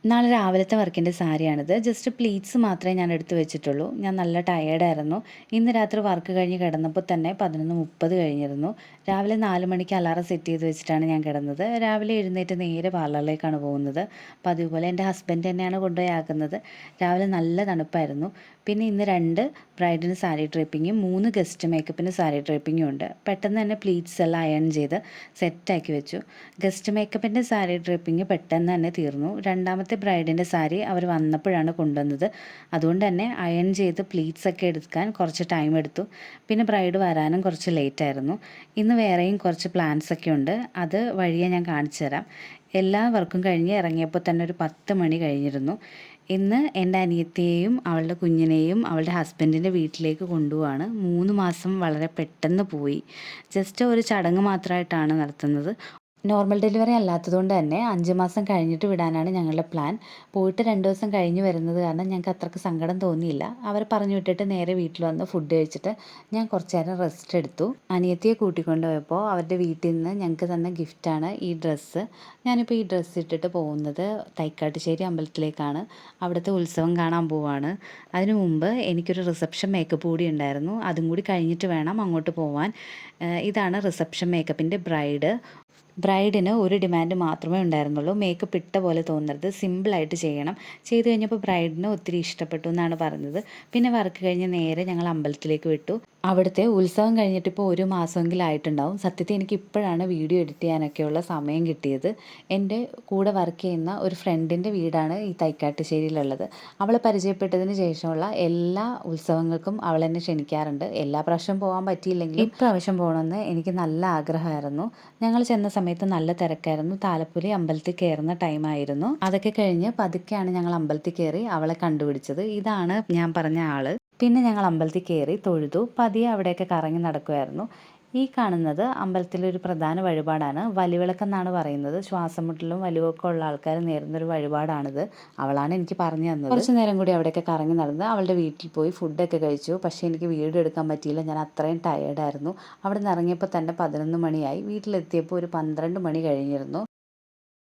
നാളെ രാവിലത്തെ വർക്കിൻ്റെ സാരിയാണിത്. ജസ്റ്റ് പ്ലീറ്റ്സ് മാത്രമേ ഞാൻ എടുത്ത് വെച്ചിട്ടുള്ളൂ. ഞാൻ നല്ല ടയേർഡായിരുന്നു. ഇന്ന് രാത്രി വർക്ക് കഴിഞ്ഞ് കിടന്നപ്പോൾ തന്നെ 11:30 കഴിഞ്ഞിരുന്നു. രാവിലെ 4 മണിക്ക് അലാറം സെറ്റ് ചെയ്ത് വെച്ചിട്ടാണ് ഞാൻ കിടന്നത്. രാവിലെ എഴുന്നേറ്റ് നേരെ പാർലറിലേക്കാണ് പോകുന്നത്. പതിവ് പോലെ എൻ്റെ ഹസ്ബൻഡ് തന്നെയാണ് കൊണ്ടുപോയി ആക്കുന്നത്. രാവിലെ നല്ല തണുപ്പായിരുന്നു. പിന്നെ ഇന്ന് 2 ബ്രൈഡിന് സാരി ഡ്രേപ്പിങ്ങും 3 ഗസ്റ്റ് മേക്കപ്പിന് സാരി ഡ്രേപ്പിങ്ങും ഉണ്ട്. പെട്ടെന്ന് തന്നെ പ്ലീറ്റ്സ് എല്ലാം അയൺ ചെയ്ത് സെറ്റാക്കി വെച്ചു. ഗസ്റ്റ് മേക്കപ്പിൻ്റെ സാരി ഡ്രേപ്പിംഗ് പെട്ടെന്ന് തന്നെ തീർന്നു. രണ്ടാമത്തെ ബ്രൈഡിൻ്റെ സാരി അവർ വന്നപ്പോഴാണ് കൊണ്ടുവന്നത്. അതുകൊണ്ട് തന്നെ അയൺ ചെയ്ത് പ്ലീറ്റ്സ് ഒക്കെ എടുക്കാൻ കുറച്ച് ടൈം എടുത്തു. പിന്നെ ബ്രൈഡ് വരാനും കുറച്ച് ലേറ്റ് ആയിരുന്നു. ഇന്ന് വേറെയും കുറച്ച് പ്ലാൻസ് ഒക്കെ ഉണ്ട്. അത് വഴിയെ ഞാൻ കാണിച്ചു തരാം. എല്ലാ വർക്കും കഴിഞ്ഞ് ഇറങ്ങിയപ്പോൾ തന്നെ ഒരു 10 മണി കഴിഞ്ഞിരുന്നു. ഇന്ന് എൻ്റെ അനിയത്തിയെയും അവളുടെ കുഞ്ഞിനെയും അവളുടെ ഹസ്ബൻഡിൻ്റെ വീട്ടിലേക്ക് കൊണ്ടുപോവാണ്. 3 മാസം വളരെ പെട്ടെന്ന് പോയി. ജസ്റ്റ് ഒരു ചടങ്ങ് മാത്രമായിട്ടാണ് നടത്തുന്നത്. നോർമൽ ഡെലിവറി അല്ലാത്തതുകൊണ്ട് തന്നെ 5 മാസം കഴിഞ്ഞിട്ട് വിടാനാണ് ഞങ്ങളുടെ പ്ലാൻ. പോയിട്ട് 2 ദിവസം കഴിഞ്ഞ് വരുന്നത് കാരണം ഞങ്ങൾക്ക് അത്രയ്ക്ക് സങ്കടം തോന്നിയില്ല. അവരെ പറഞ്ഞു വിട്ടിട്ട് നേരെ വീട്ടിൽ വന്ന് ഫുഡ് കഴിച്ചിട്ട് ഞാൻ കുറച്ച് നേരം റെസ്റ്റ് എടുത്തു. അനിയത്തിയെ കൂട്ടിക്കൊണ്ട് പോയപ്പോൾ അവരുടെ വീട്ടിൽ നിന്ന് ഞങ്ങൾക്ക് തന്ന ഗിഫ്റ്റാണ് ഈ ഡ്രസ്സ്. ഞാനിപ്പോൾ ഈ ഡ്രസ്സ് ഇട്ടിട്ട് പോകുന്നത് തൈക്കാട്ടുശ്ശേരി അമ്പലത്തിലേക്കാണ്. അവിടുത്തെ ഉത്സവം കാണാൻ പോവാണ്. അതിനു മുമ്പ് എനിക്കൊരു റിസപ്ഷൻ മേക്കപ്പ് കൂടി ഉണ്ടായിരുന്നു. അതും കൂടി കഴിഞ്ഞിട്ട് വേണം അങ്ങോട്ട് പോവാൻ. ഇതാണ് റിസപ്ഷൻ മേക്കപ്പിൻ്റെ ബ്രൈഡ്. ബ്രൈഡിന് ഒരു ഡിമാൻഡ് മാത്രമേ ഉണ്ടായിരുന്നുള്ളൂ. മേക്കപ്പ് ഇട്ട പോലെ തോന്നരുത്, സിമ്പിളായിട്ട് ചെയ്യണം. ചെയ്ത് കഴിഞ്ഞപ്പോൾ ബ്രൈഡിന് ഒത്തിരി ഇഷ്ടപ്പെട്ടു എന്നാണ് പറഞ്ഞത്. പിന്നെ വർക്ക് കഴിഞ്ഞ് നേരെ ഞങ്ങൾ അമ്പലത്തിലേക്ക് വിട്ടു. അവിടുത്തെ ഉത്സവം കഴിഞ്ഞിട്ട് ഇപ്പോൾ 1 മാസമെങ്കിലും ആയിട്ടുണ്ടാവും. സത്യത്തിൽ എനിക്ക് ഇപ്പോഴാണ് വീഡിയോ എഡിറ്റ് ചെയ്യാനൊക്കെയുള്ള സമയം കിട്ടിയത്. എൻ്റെ കൂടെ വർക്ക് ചെയ്യുന്ന ഒരു ഫ്രണ്ടിൻ്റെ വീടാണ് ഈ തൈക്കാട്ടുശ്ശേരിയിലുള്ളത്. അവളെ പരിചയപ്പെട്ടതിന് ശേഷമുള്ള എല്ലാ ഉത്സവങ്ങൾക്കും അവൾ എന്നെ ക്ഷണിക്കാറുണ്ട്. എല്ലാ പ്രാവശ്യം പോകാൻ പറ്റിയില്ലെങ്കിലും ഇപ്രാവശ്യം പോകണമെന്ന് എനിക്ക് നല്ല ആഗ്രഹമായിരുന്നു. ഞങ്ങൾ ചെന്ന സമയത്ത് നല്ല തിരക്കായിരുന്നു. താലപ്പൊലി അമ്പലത്തിൽ കയറുന്ന ടൈമായിരുന്നു. അതൊക്കെ കഴിഞ്ഞ് പതുക്കെയാണ് ഞങ്ങൾ അമ്പലത്തിൽ കയറി അവളെ കണ്ടുപിടിച്ചത്. ഇതാണ് ഞാൻ പറഞ്ഞ ആള്. പിന്നെ ഞങ്ങൾ അമ്പലത്തിൽ കയറി തൊഴുതു. പതിയെ അവിടെയൊക്കെ കറങ്ങി നടക്കുമായിരുന്നു. ഈ കാണുന്നത് അമ്പലത്തിലെ ഒരു പ്രധാന വഴിപാടാണ്. വലിവിളക്കെന്നാണ് പറയുന്നത്. ശ്വാസം മുട്ടലും വലിവൊക്കെ ഉള്ള ആൾക്കാർ നേരുന്നൊരു വഴിപാടാണിത്. അവളാണ് എനിക്ക് പറഞ്ഞു തന്നത്. കുറച്ച് നേരം കൂടി അവിടെയൊക്കെ കറങ്ങി നടന്ന് അവളുടെ വീട്ടിൽ പോയി ഫുഡൊക്കെ കഴിച്ചു. പക്ഷേ എനിക്ക് വീഡിയോ എടുക്കാൻ പറ്റിയില്ല. ഞാൻ അത്രയും ടയേർഡായിരുന്നു. അവിടെ നിന്ന് ഇറങ്ങിയപ്പോൾ തന്നെ 11 മണിയായി. വീട്ടിലെത്തിയപ്പോൾ ഒരു 12 മണി കഴിഞ്ഞിരുന്നു.